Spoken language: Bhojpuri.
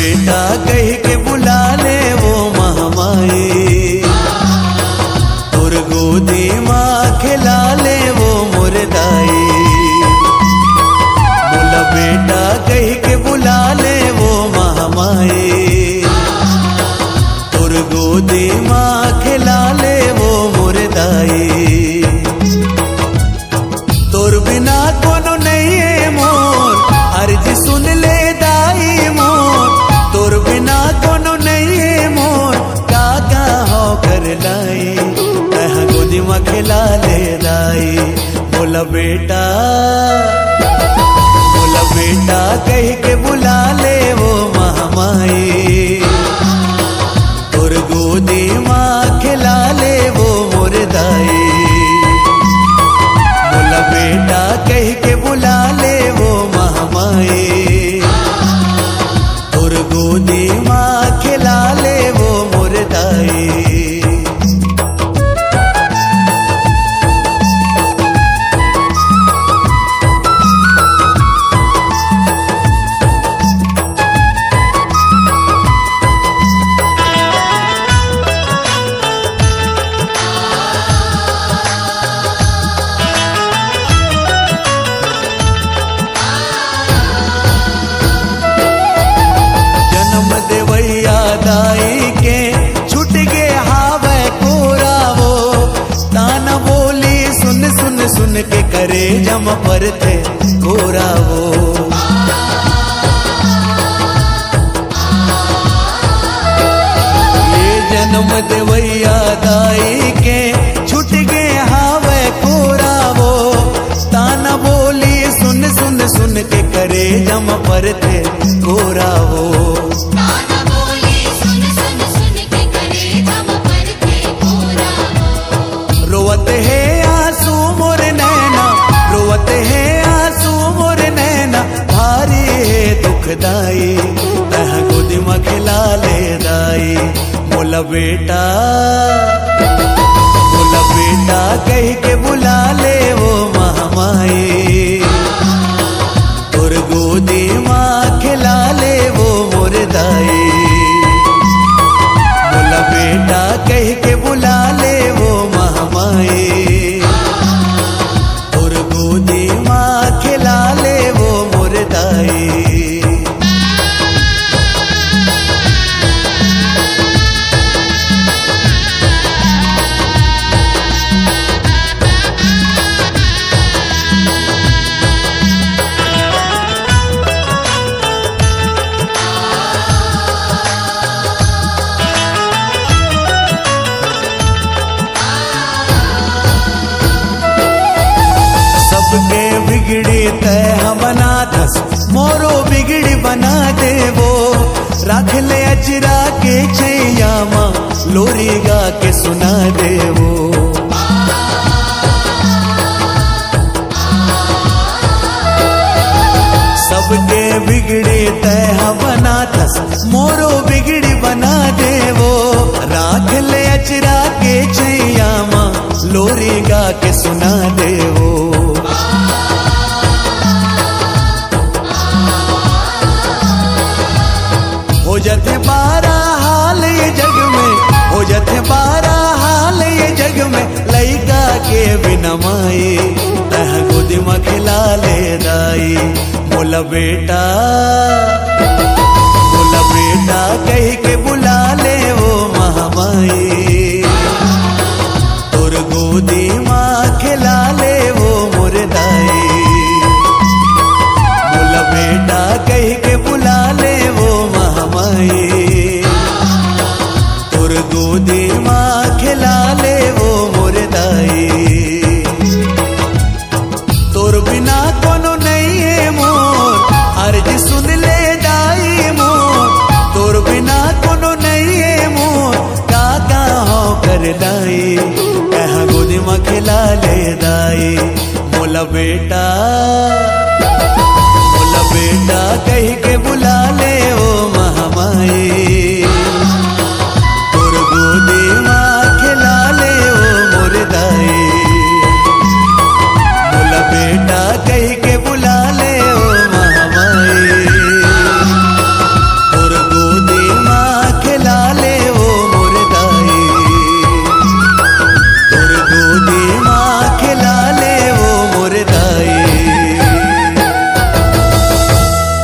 बेटा कह के बुला ले वो महामाई, और गोदी माँ खिला ले वो मुर्दाई। बोला बेटा कह के बुला ले वो महामाई, और गोदी माँ खिला ले वो मुर्दाई। तोर बिना कोनो नहीं है मोर, अर्ज सुन ले दाई मोर। तोर बिना कोनो नहीं है मोर, काका हो कर लाई, तह गोदी में खिला ले दाई। बोला बेटा कह के बुला ले वो महामाई, और गोदी माँ खिला ले वो मुर्दाई। बोला बेटा कह के बुला ले वो महामाई, और गोदी माँ खिला ले वो मुर्दाई। दाई के छुट गे हावे कोरा वो, ताना बोली सुन सुन सुन के करे जम पर थे कोरा वो। ये जन्म देवैया दाई के छुट गे हावे कोरा वो, ताना बोली सुन सुन सुन के करे जम पर थे कोरा वो। रोवत है आंसू मोर नैना, रोवत है आंसू मोर नैना, भारी है दुखदाई, तह गोदी में खिला ले दाई। बोला बेटा कह के बुला ले वो महामाई, और गोदी माँ खिला ले वो मुर्दाई। बोला बेटा कह के बुला ले वो महामाई, और गोदी माँ खिला ले वो मुर्दाई। सबके बिगड़ी तय बना दस, मोरो बिगड़ी बना दे वो। रख ले अजरा के छैया माँ, लोरी गा के सुना दे वो। सबके बिगड़ी तय बना दस, मोरो बिगड़ी बना दे वो। राख ले अजरा के छैया माँ, लोरी गा के सुना दे वो। हो जाते बारा हाल ये जग में, हो जाते बारा हाल ये जग में, लइका के बिना माई, तह गोदी में खिला ले दाई। बोला बेटा कह के बुला ले वो महामाई, और गोदी माँ खिला ले वो मुर्दाई। बोला बेटा कह के बुला ले वो महामाई, और गोदी माँ खिला ले वो मुर्दाई। तोर बिना कोनो नहीं है मोर, अर्ज सुन ले दाई मोर। तोर बिना कोनो नहीं है मोर, काका हो कर लाई, कह गोदी माँ खिला ले दाई। बोला बेटा